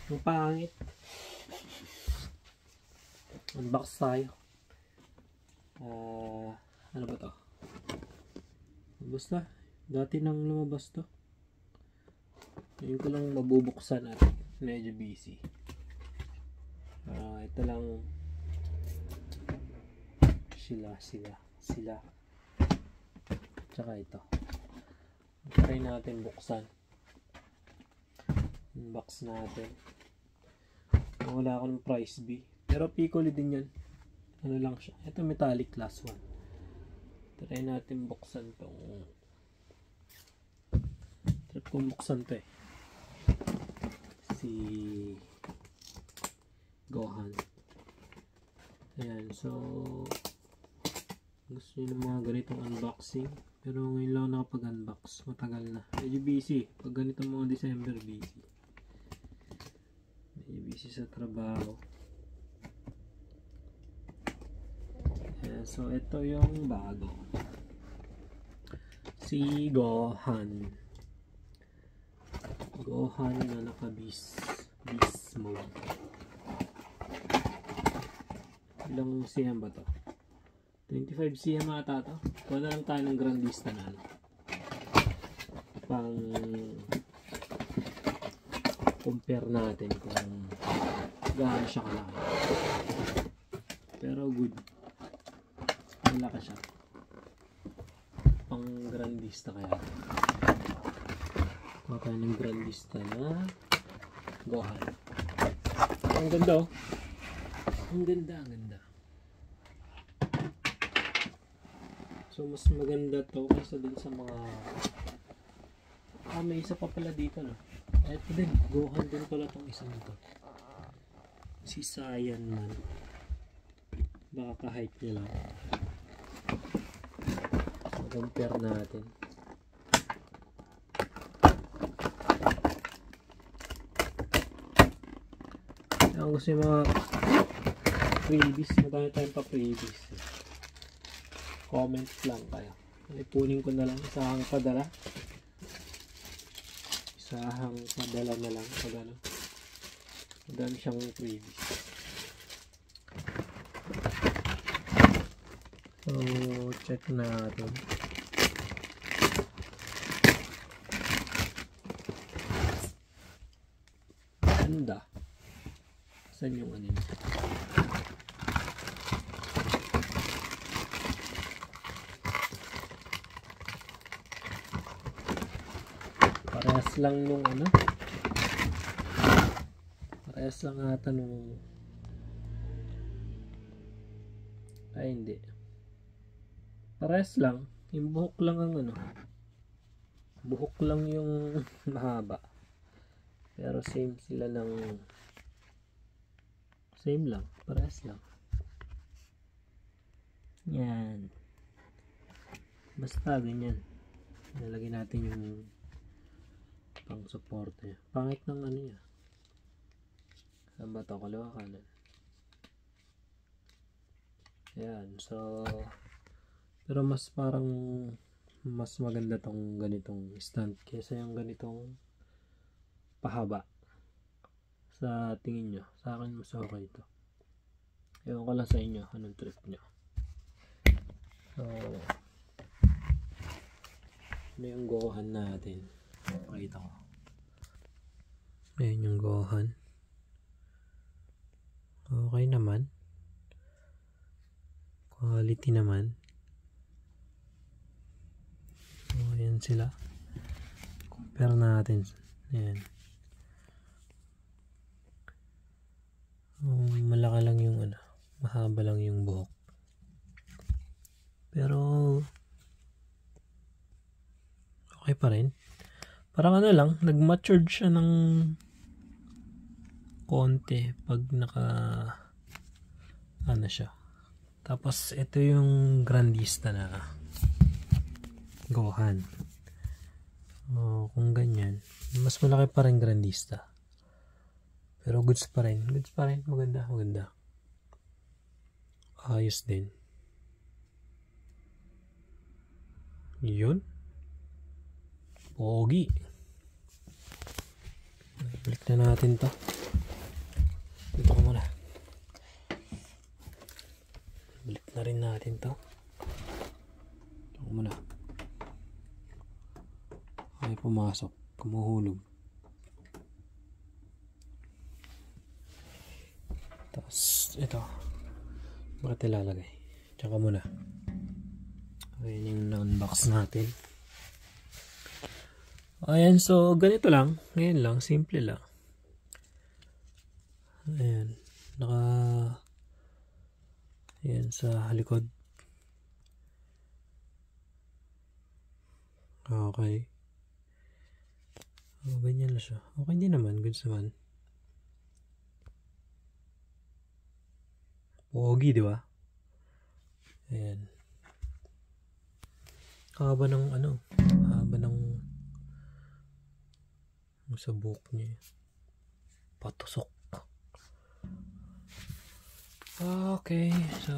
Ang pangit. Unbox tayo. Ano ba to? Basta, dati nang lumabas to. Ngayon ko lang mabubuksan at medyo busy. Ito lang sila. Tsaka ito. Try natin buksan. Unbox natin. Wala akong price B. Pero Piccolo din yan. Ano lang siya. Ito metallic class 1. Try natin buksan tong. Trip kong buksan to eh. Si Gohan. Ayan. So gusto nyo ng mga ganitong unboxing. Pero ngayon lang nakapag-unbox. Matagal na. Medyo busy. Pag ganito mga December, busy. Medyo busy sa trabaho. Ayan, so ito yung bago. Si Gohan. Gohan na naka-beast mode. Ilang cm ba to? 25 cm ata to. Kuha na lang tayo ng grandista na ano. Pang compare natin kung gaano siya kalaki. Pero good. Malaki siya. Pang grandista kaya. Kuha tayo ng grandista na Gohan. Ang ganda oh. Ang ganda. So mas maganda to kaysa din sa mga may isa pa pala dito no. Ito din, Gohan din pala tong isang ito. Si Saiyan man. Baka ka-hype niya lang. So compare natin. Ang gusto yung mga freebies. Madami tayong pa freebies. Comment lang kayo. Ipunin ko na lang isahang padala. Isahang padala na lang pag ano. Madami siyang freebies. So check natin. Ganda. Saan yung ano yun? Parehas lang nung ano? Parehas lang ata nung ay hindi. Parehas lang. Yung buhok lang ang ano. Buhok lang yung mahaba. Pero same sila ng same lang. Parehas lang. Yan. Basta ganyan. Nalagay natin yung pang support niya. Pangit ng ano niya. Saan ba ito? Kaliwa kanan. Ayan. So pero mas parang mas maganda tong ganitong stand kaysa yung ganitong pahaba. Sa tingin nyo. Sa akin mas okay ito. Ewan ko lang sa inyo. Anong trip nyo. So ano yung Gohan natin? Pakita ko. Ayan yung Gohan. Okay naman. Quality naman. So ayan sila. Compare natin. Ayan. Malaki lang yung ano. Mahaba lang yung buhok. Pero okay pa rin. Parang ano lang, nag-matured siya ng konti pag naka ano siya. Tapos ito yung grandista na Gohan. Kung ganyan, mas malaki pa rin grandista. Pero goods pa rin. Maganda. Ayos din. Yun. Pogi. Balik na natin to. natin to. Ito muna. Ay pumasok. Kumuhulog. Tapos ito. Bakit ilalagay? Tsaka muna. Ayan yung na-unbox natin. Ayan, so ganito lang. Ngayon lang, simple lang. Ayan. Ayan sa likod. Okay. Oh, ganyan na siya. Okay din naman. Goods naman. Pogi, di ba? Ayan. Haba ng haba ng sa buhok niya. Patusok. Okay, so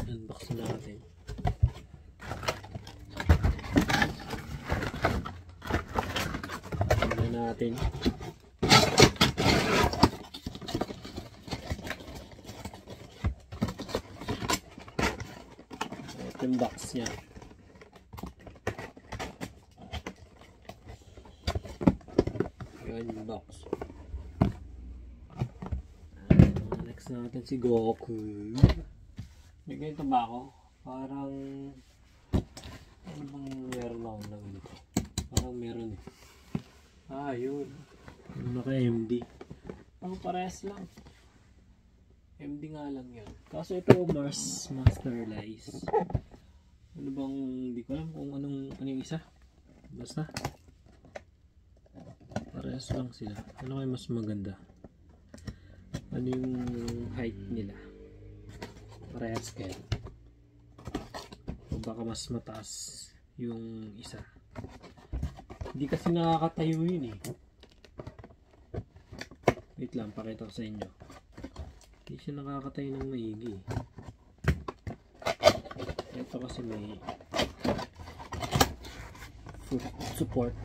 unbox natin. Tignan natin. Ito yung box niya. Yan yung box. Next natin si Goku. May ganito ba ako? Parang ano bang meron ako na ganito? Parang meron eh. Yun. Yung naka-MD. Ang parehas lang. MD nga lang yun. Kaso ito Mars Masterlize. Ano bang, hindi ko alam kung ano yung isa. Basta parehas lang sila. Ano kayo mas maganda? Ano yung height nila? Parehas kaya? O baka mas mataas yung isa? Hindi kasi nakakatayo yun eh. Wait lang, pakita ko sa inyo. Hindi siya nakakatayo ng maigi. Ito kasi may foot support.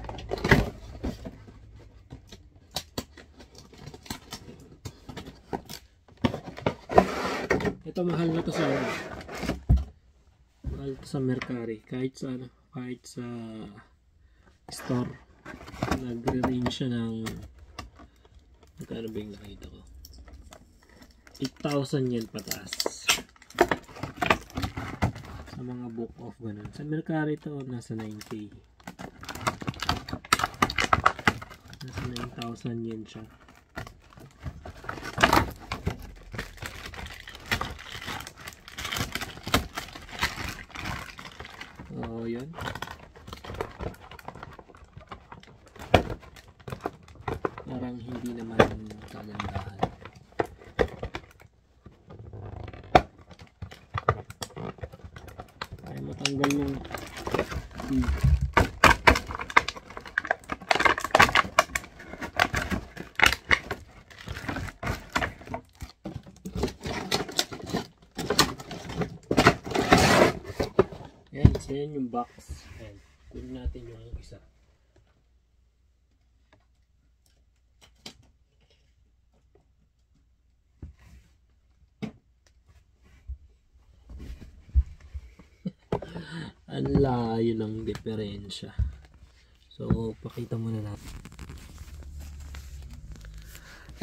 Ito mahal na to sa Mercari. Kahit sa store, nagre-range siya ng magkano ba yung nakita ko? 8,000 yen pataas sa mga book off ganun. Sa Mercari to nasa 9K, nasa 9,000 yen siya. Yun. Parang hindi naman kagandahan. Ay matanggal yung yan yung box. Ayan. Kunin natin yung isa. Ang layo ng diferensya. So, pakita muna natin.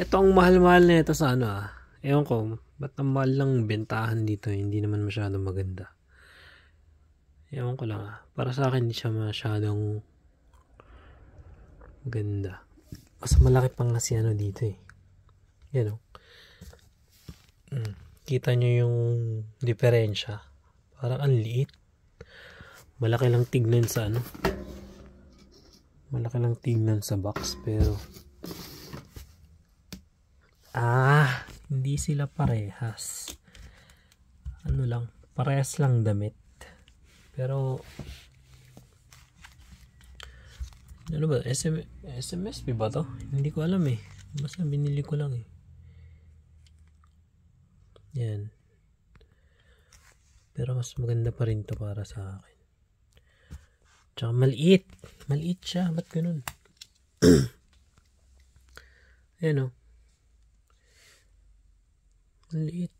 Ito ang mahal-mahal na ito sa ewan ko, ba't ang mahal lang bentahan dito? Hindi naman masyadong maganda. Ewan ko lang para sa akin hindi siya masyadong maganda. Mas malaki pang kasi dito eh. Yan o. Kita nyo yung diferensya. Parang ang liit. Malaki lang tignan sa malaki lang tignan sa box pero hindi sila parehas. Lang, parehas lang damit. Pero ano ba? SMSB ba to? Hindi ko alam eh. Basta binili ko lang eh. Yan. Pero mas maganda pa rin to para sa akin. Tsaka maliit. Maliit siya. Ba't ganun? Ayan o. Maliit.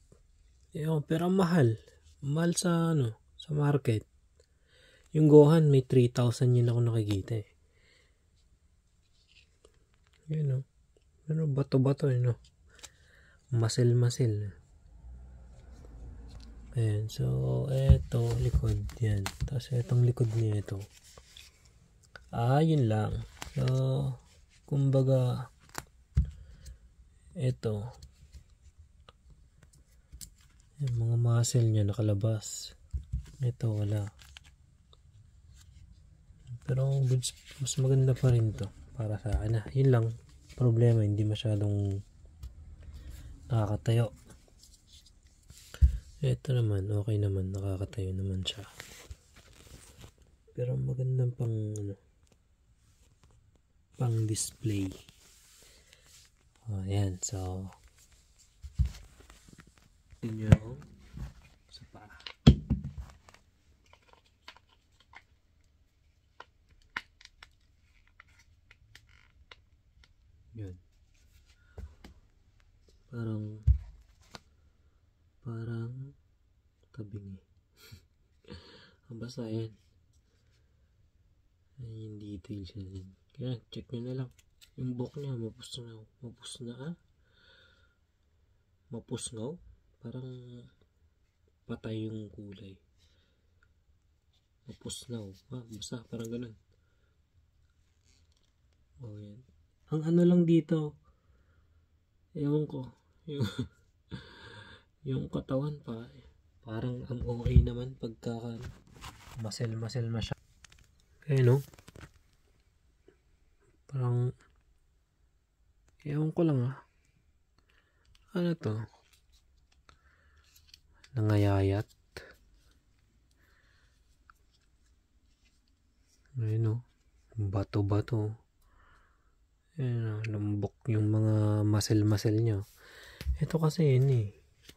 Pero mahal. Mahal sa sa market. Yung Gohan may 3,000 yun ako nakikita eh. Yun Ano bato-bato Masil-masil. Ayan, so eto likod yan. Tapos etong likod niya ito. Yun lang. So kumbaga ito yung mga muscle niya nakalabas. Ito wala. Pero mas maganda pa rin to para sa akin. Yun lang problema, hindi masyadong nakakatayo. Ito naman okay naman, nakakatayo naman siya. Pero magandang pang display. Ayan, so yun yung sa paa. Yun. Parang tabingi. Basta yan. Yung details niya. Kaya check nyo na lang. Yung buhok niya mapusngaw. Parang patay yung kulay. Mapusnaw. Basta parang ganun. Yan. Ang lang dito, ewan ko, yung katawan pa, parang ang okay naman pagka masel-masel masya. Parang, ewan ko lang ano to? Nangayayat. Bato-bato. Lumbok yung mga muscle nyo. Ito kasi yun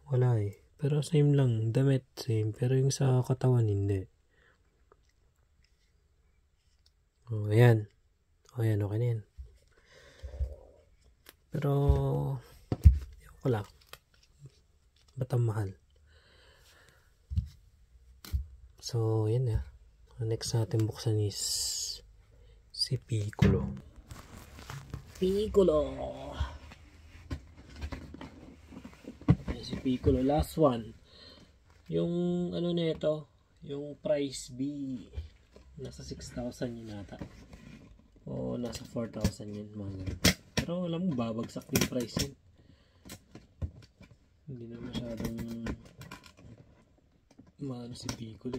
wala pero same lang, damit same, pero yung sa katawan hindi. Ayan okay na yan. Pero yun ko lang, ba't ang mahal? So yan next natin buksan is si Piccolo. Si Piccolo, last one. Yung nito, yung price B nasa 6,000 yun ata. O nasa 4,000 yun mga ganun. Pero alam mo, babagsak yung price yun. Hindi na masyadong maano si Piccolo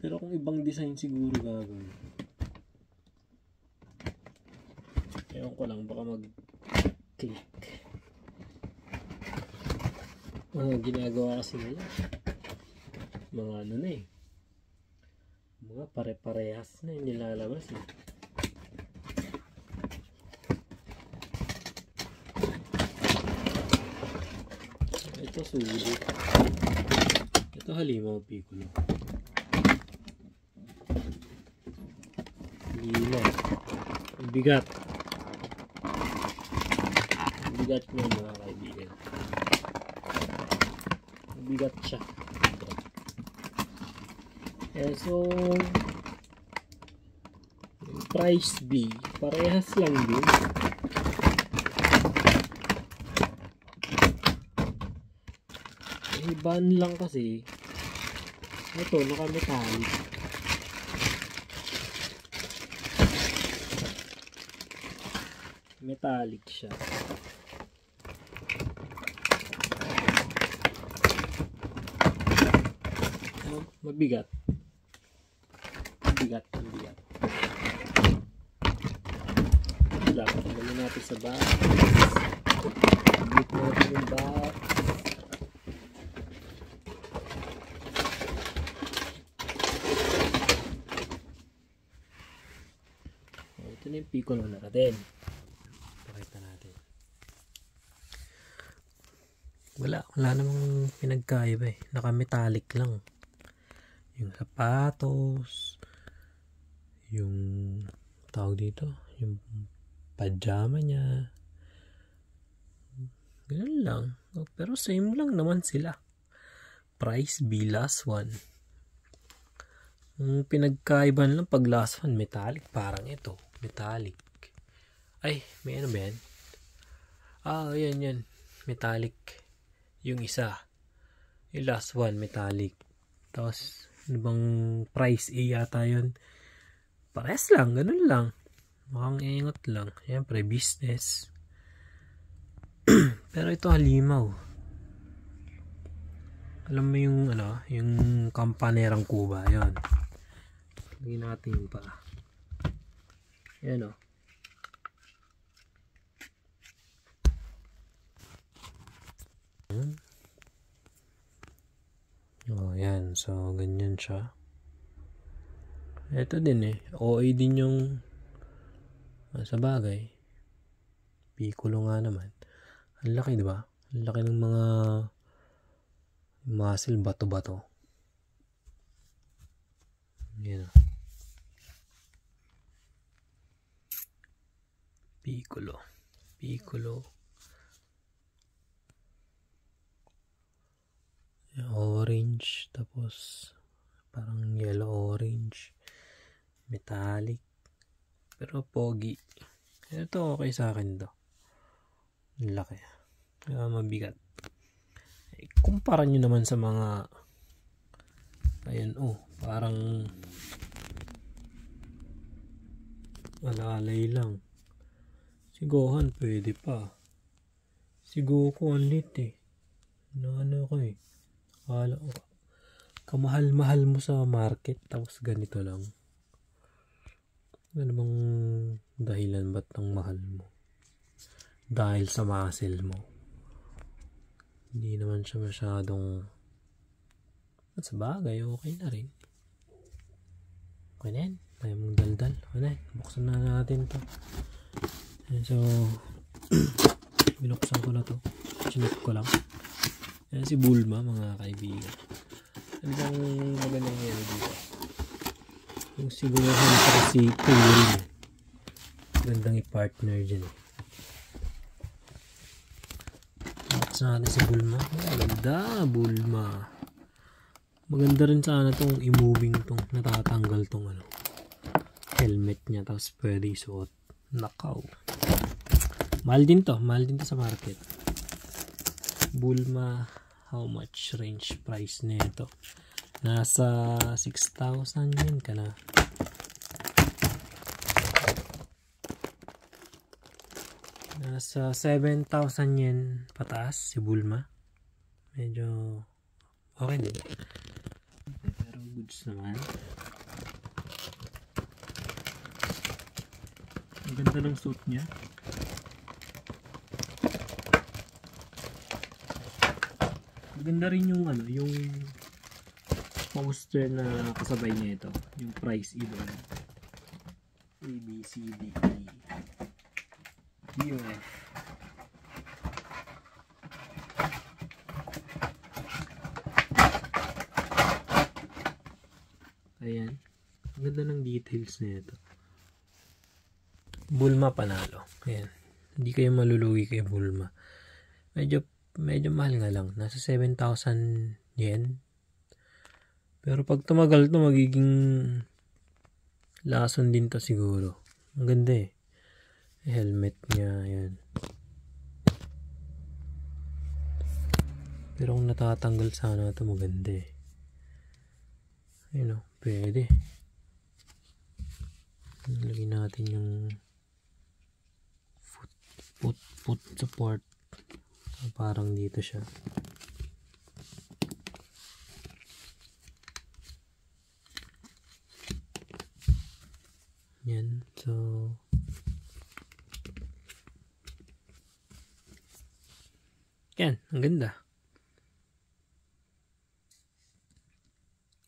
Pero kung ibang design siguro gagawin. Ewan ko lang, baka mag-click. Ginagawa kasi nila. Mga mga pare-parehas na yung nilalabas Ito sulit. Ito halimaw Piccolo. Halimaw. Ang bigat. Ang bigat niya mga kaibigan. Ang bigat siya. So yung price B parehas lang din. Iban lang kasi ito naka-metallic. Metallic siya. Mabigat. Lagyan natin sa box. Bit natin yung box. Ito na yung Piccolo natin. Pakita natin. Wala namang pinagkaiba naka-metallic lang. Yung sapatos, yung tawag dito, yung pajama niya, ganun lang. Pero same lang naman sila. price B last one. Yung pinagkaiban lang pag last one metallic, parang ito metallic. Ay, may ano ba yan? Yan metallic yung isa, yung last one metallic. Tapos ano bang price A yata yun? Pares lang, ganun lang, mukhang ingot lang. Siyempre business. Pero ito halimaw. Alam mo yung yung kampanerang kuba, yun. Lagyan natin yung pa. Yan yan. So, ganyan siya. Ito din OA din yung sa bagay. Piccolo nga naman. Ang laki, diba? Ang laki ng mga muscle, bato-bato. Yan Piccolo. Orange, tapos parang yellow orange, metallic, pero pogi. Ito okay sa akin to. Ang laki. Mabigat. Kumpara nyo naman sa mga ayan, parang alalay lang. Si Gohan pwede pa. Si Goku ang lit ano ko Akala ko kamahal-mahal mo sa market tapos ganito lang. Ano bang dahilan ba't ang mahal mo? Dahil sa muscle mo. Hindi naman siya masyadong at sa bagay, okay na rin. Okay na yan. Tayo mong daldal. Okay na yan. Buksan na natin to. And so, binuksan ko na to. Chinek ko lang. Yan si Bulma, mga kaibigan. Ano bang magandang yan dito? Yung sigurahan para si Kurin. Gandang i-partner dyan Buksan natin si Bulma. Maganda, Bulma. Maganda rin sana tong i-moving tong natatanggal tong helmet niya tapos pwede isuot. Nakaw. Mahal din to sa market. Bulma, how much range price nito? Nasa 6,000 yen ka na. Nasa 7,000 yen pataas si Bulma. Medyo okay din. Pero goods naman. Ang ganda ng suit niya. Maganda rin yung yung poster na kasabay nito, yung price ibon. A, B, C, D, E, DOF. Ayan. Ang ganda ng details nito. Bulma panalo. Ayan. Hindi kayo malulugi kay Bulma. Medyo mahal nga lang. Nasa 7,000 yen. Pero pag tumagal to magiging lason din to siguro. Ang ganda helmet niya. Ayan. Pero kung natatanggal sana ito maganda Ayun pwede. Lagyan natin yung foot support. Parang dito siya. Yan. So yan. Ang ganda.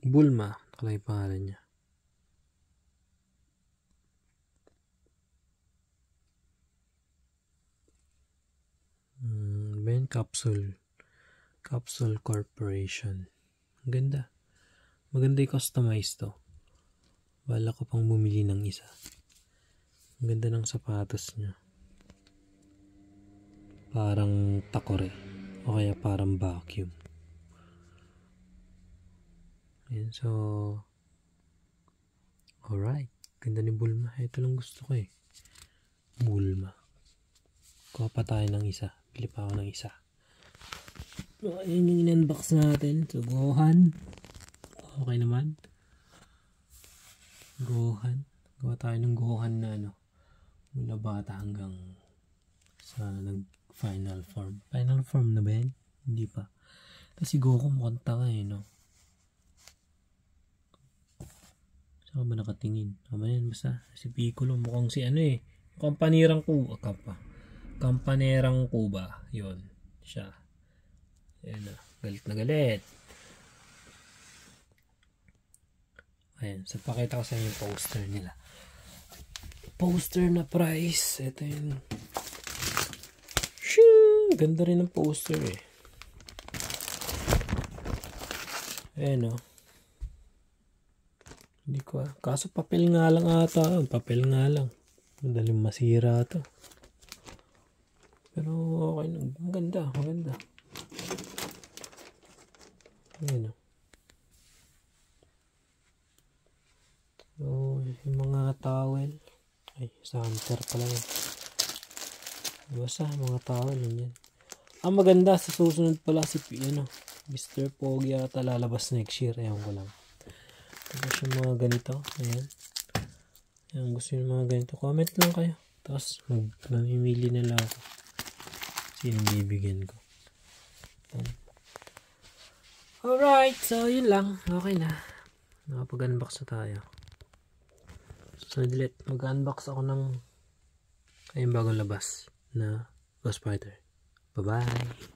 Bulma. Nakalagay pangalan niya. Ben Capsule Corporation. Ang ganda. Maganda i-customize to. Bala ko pang bumili ng isa. Ang ganda ng sapatos niya. Parang takore. O kaya parang vacuum. Ayan, so alright, ganda ni Bulma. Ito lang gusto ko eh, Bulma. Kuha pa tayo ng isa, bili pa ako ng isa. So, ayan yung in-unbox natin. So Gohan, okay naman. Gohan, gawa tayo ng Gohan na ano, mula bata hanggang sa nag-final form. Final form na ba yan? Hindi pa. Tapos si Goku mukhang tanga eh, no? Saan ba nakatingin? Tama yan, basta. Si Piccolo mukhang si ano eh. Kampanerang Kuba. Kampanerang Kuba. Yun. Siya. Ayan na. Galit na galit. Ayan. So, pakita ko sa inyo yung poster nila. Poster na price. Ito yun. Shoo! Ganda rin ng poster eh. Ayan o. Hindi ko kaso papel nga lang ata. Papel nga lang. Madaling masira to. Pero okay na. Maganda. Maganda. Ayan o. So, yung mga towel. Ay, sa hunter pala yun. Basta, mga towel yun yan. Ang maganda sa susunod pala si ano, Mr. Pogi ata lalabas next year. Ayan ko lang. Tapos yung mga ganito. Ayan. Ayan, gusto yung mga ganito. Comment lang kayo. Tapos mamimili na lang ako. Sinong bibigyan ko. Alright. So, yun lang. Okay na. Nakapag-unbox na tayo. So, mag-unbox ako ng ayun bagong labas na Ghost Fighter. Bye-bye.